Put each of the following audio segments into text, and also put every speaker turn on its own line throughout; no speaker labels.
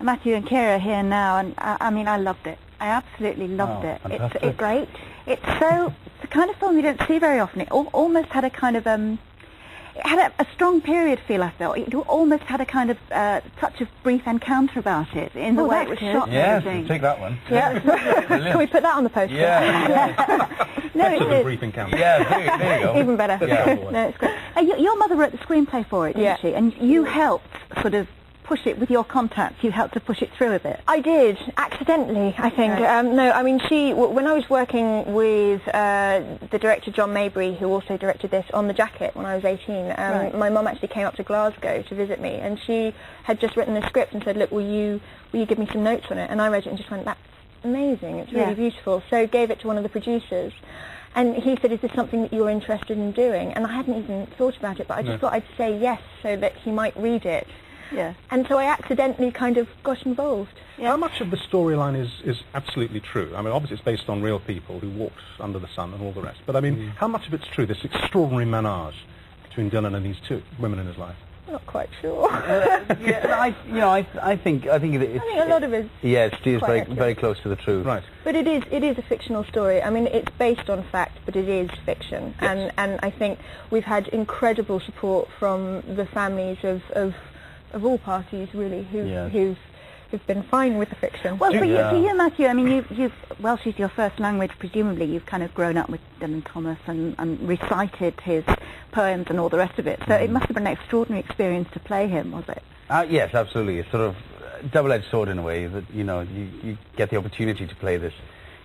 Matthew and Keira are here now, and I mean, I loved it. I absolutely loved it.
Fantastic.
It's great. It's the kind of film you don't see very often. It almost had a kind of it had a strong period feel, I felt. It almost had a kind of touch of brief encounter about it, in the way it was shot and everything.
Yes, take that one.
Yeah. Can we put that on the poster?
Yeah.
No, it is.
Brief encounter.
Yeah, there you go.
Even better.
Yeah.
No, it's great. Your mother wrote the screenplay for it, didn't she? And you helped sort of push it with your contacts. You helped to push it through a bit.
I did, accidentally, I think. No, I mean, when I was working with the director John Mabry, who also directed this, on The Jacket when I was 18, my mum actually came up to Glasgow to visit me, and she had just written a script and said, look, will you give me some notes on it? And I read it and just went, that's amazing, it's really beautiful. So gave it to one of the producers. And he said, is this something that you're interested in doing? And I hadn't even thought about it, but I just thought I'd say yes so that he might read it.
Yeah.
And so I accidentally kind of got involved.
Yeah. How much of the storyline is absolutely true? I mean, obviously it's based on real people who walked under the sun and all the rest. But I mean, how much of it's true, this extraordinary menage between Dylan and these two women in his life?
Not quite sure.
I think
I think a lot of it.
Yes, it is very close to the truth.
Right.
But it is a fictional story. I mean, it's based on fact, but it is fiction.
Yes.
And I think we've had incredible support from the families of all parties, really, who've been fine with the fiction.
Well, for you, Matthew, I mean, you've Welsh is your first language, presumably. You've kind of grown up with Dylan Thomas and recited his poems and all the rest of it. So it must have been an extraordinary experience to play him, was it?
Yes, absolutely. It's sort of a double-edged sword in a way that, you get the opportunity to play this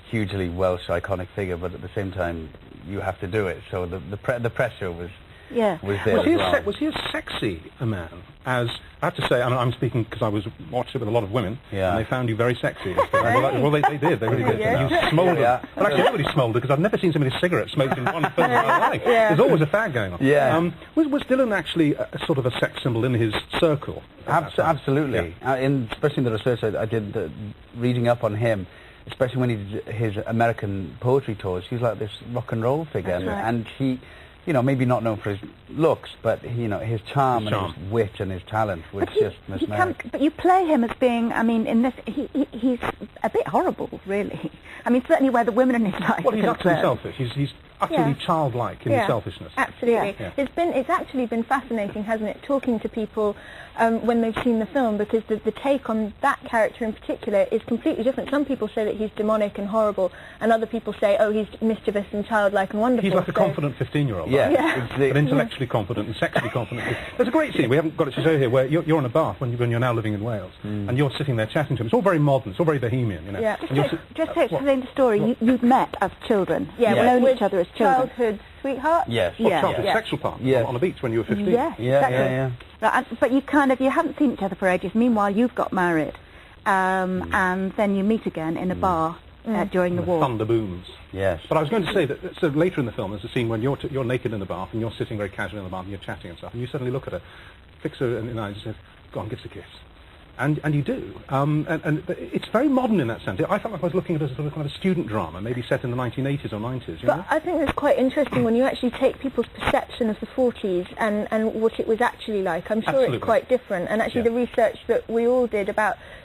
hugely Welsh iconic figure, but at the same time you have to do it. So the pressure was there as well.
Was he as sexy a man as, I have to say, I'm speaking because I watched it with a lot of women, and they found you very sexy. Well, they did, they really did. You smouldered. But actually nobody smouldered, because I've never seen so many cigarettes smoked in one film in my life. There's always a fag going on.
Yeah.
Was Dylan actually a sort of a sex symbol in his circle?
Absolutely. Especially in the research I did, reading up on him, especially when he did his American poetry tours, he's like this rock and roll figure. And he, maybe not known for his looks, but his charm and his wit and his talent was just mesmeric.
But you play him as being, I mean, in this, he's a bit horrible, really. I mean, certainly where the women in his life.
Well, he's utterly selfish. He's utterly childlike in his selfishness.
Absolutely. Yeah. It's actually been fascinating, hasn't it, talking to people when they've seen the film, because the take on that character in particular is completely different. Some people say that he's demonic and horrible, and other people say, oh, he's mischievous and childlike and wonderful.
He's like a confident 15-year-old. But intellectually confident and sexually confident. There's a great scene, we haven't got it to show here, where you're in a bath when you're now living in Wales, and you're sitting there chatting to him. It's all very modern, it's all very bohemian,
Yeah.
Just to explain the story, you'd met as children.
Yeah,
we've known each other as children.
Childhood sweethearts.
Yes.
Childhood sexual partners on the beach when you were 15.
Yes, exactly. But you haven't seen each other for ages. Meanwhile, you've got married, and then you meet again in a bar during the war.
Thunder booms.
Yes.
But I was going to say that so later in the film, there's a scene when you're naked in the bath and you're sitting very casually in the bath and you're chatting and stuff, and you suddenly look at her, fix her in the eyes, and say, "Go on, give us a kiss." And you do. And it's very modern in that sense. I felt like I was looking at a sort of kind of a student drama, maybe set in the 1980s or 90s.
But I think it's quite interesting when you actually take people's perception of the 40s and what it was actually like. I'm sure it's quite different. And actually the research that we all did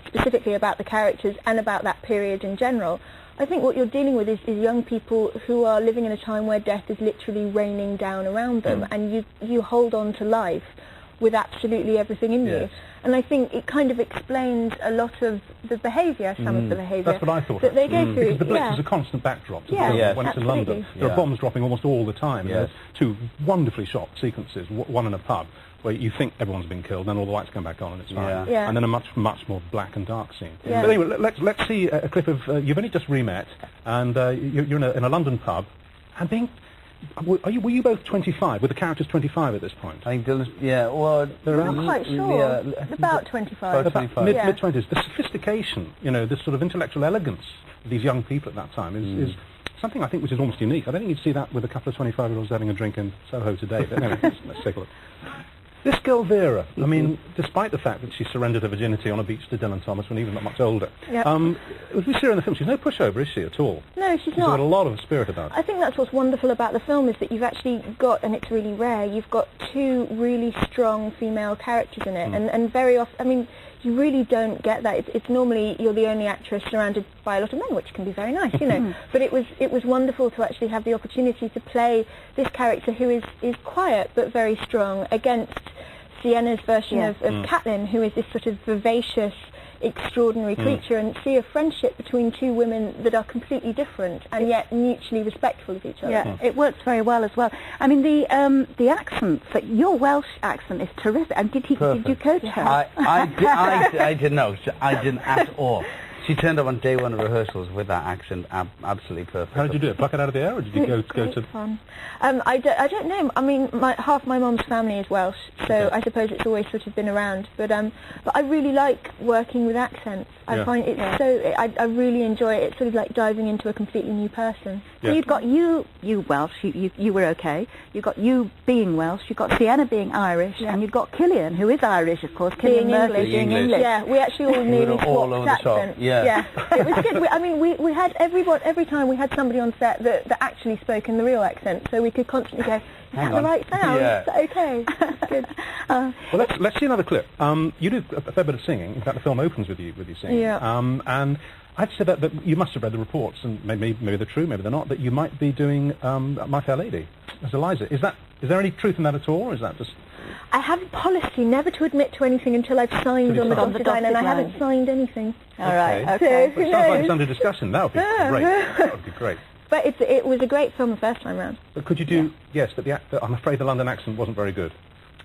specifically about the characters and about that period in general, I think what you're dealing with is young people who are living in a time where death is literally raining down around them, and you hold on to life with absolutely everything in you. And I think it kind of explains a lot of the behaviour, some of the behaviour.
That's what I thought.
That they go through.
Because the Blitz is a constant backdrop to the film when it's in London. There are bombs dropping almost all the time. There's two wonderfully shot sequences, one in a pub, where you think everyone's been killed, then all the lights come back on and it's fine. And then a much more black and dark scene. But anyway, let's see a clip of, you've only just re-met, and you're in a London pub, and being... Were you both 25? Were the characters 25 at this point?
I think Dylan's, they're
I'm not quite sure. About 25.
Mid-20s. The sophistication, this sort of intellectual elegance of these young people at that time is something I think which is almost unique. I don't think you'd see that with a couple of 25-year-olds having a drink in Soho today. But anyway, let's take a look. This girl Vera, I mean, despite the fact that she surrendered her virginity on a beach to Dylan Thomas when he was not much older, as we see her in the film, she's no pushover, is she, at all?
No, she's not.
She's got a lot of spirit about her.
I think that's what's wonderful about the film, is that you've actually got, and it's really rare, you've got two really strong female characters in it, and very often, I mean, you really don't get that. It's normally you're the only actress surrounded by a lot of men, which can be very nice, you know. But it was wonderful to actually have the opportunity to play this character who is quiet but very strong against Sienna's version of Catelyn, who is this sort of vivacious, extraordinary creature, and see a friendship between two women that are completely different and yet mutually respectful of each other.
Yeah, it works very well as well. I mean, the accents, your Welsh accent is terrific. And did you coach her?
I didn't know. I didn't at all. She turned up on day one of rehearsals with that accent, absolutely perfect.
How did you do it? Pluck it out of the air, or did you go to...
fun. I don't know. I mean, half my mum's family is Welsh, so I suppose it's always sort of been around. But I really like working with accents. I find it so... I really enjoy it. It's sort of like diving into a completely new person.
Yeah. So you've got you Welsh, you were okay. You've got you being Welsh, you've got Sienna being Irish, and you've got Cillian, who is Irish, of course,
being English. Yeah, we actually all nearly swapped accents. Yeah, it was good. I mean, we had every time we had somebody on set that actually spoke in the real accent, so we could constantly go, is that the right sound? Is that okay? That's good.
Well, let's see another clip. You do a fair bit of singing. In fact, the film opens with you singing.
Yeah.
And I'd say that you must have read the reports, and maybe they're true, maybe they're not, that you might be doing My Fair Lady as Eliza. Is there any truth in that at all, or is that just...
I have a policy never to admit to anything until I've signed on the dotted line, and I haven't signed anything.
All right, okay.
So,
it sounds like it's under discussion. That would be great. That would be great.
But it was a great film the first time round.
But could you do... Yes, but I'm afraid the London accent wasn't very good.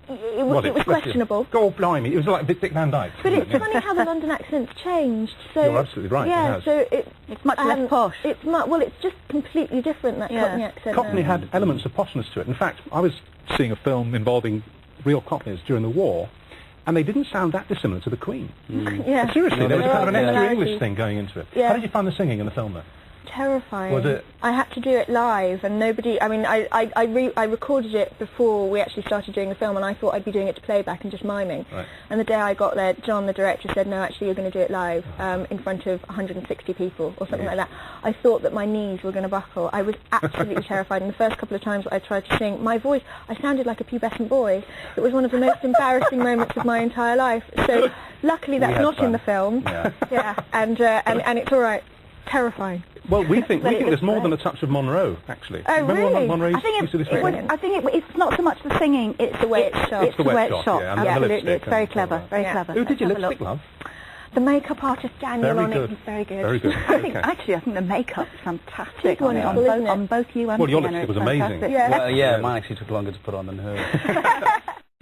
It was questionable.
God blimey, it was like Dick Van Dyke.
But it's funny how the London accent's changed. So
you're absolutely right.
Yeah, so
it's much less posh.
It's just completely different, that Cockney accent.
Cockney had elements of poshness to it. In fact, I was seeing a film involving real Cockneys during the war, and they didn't sound that dissimilar to the Queen.
Yeah.
Seriously, there was kind of an extra English thing going into it.
Yeah.
How did you find the singing in the film, though?
Terrifying.
Was it?
I had to do it live, and nobody... I mean, I recorded it before we actually started doing the film, and I thought I'd be doing it to playback and just miming.
Right.
And the day I got there, John, the director, said, no, actually, you're going to do it live in front of 160 people or something like that. I thought that my knees were going to buckle. I was absolutely terrified. And the first couple of times I tried to sing, my voice, I sounded like a pubescent boy. It was one of the most embarrassing moments of my entire life. So luckily that's not in the film. Yeah. And it's all right. Terrifying.
Well, we think there's more than a touch of Monroe, actually.
Oh, really?
Monroe
I think it's not so much the singing, it's the way it's shot.
It's the way it's shot.
Yeah, absolutely. It's very clever. Very clever.
Who did your lipstick, love?
The makeup artist Daniel on it was very good.
Very good.
I think the makeup's fantastic
on
both you and
Well, your lipstick was amazing.
Well, mine actually took longer to put on than hers.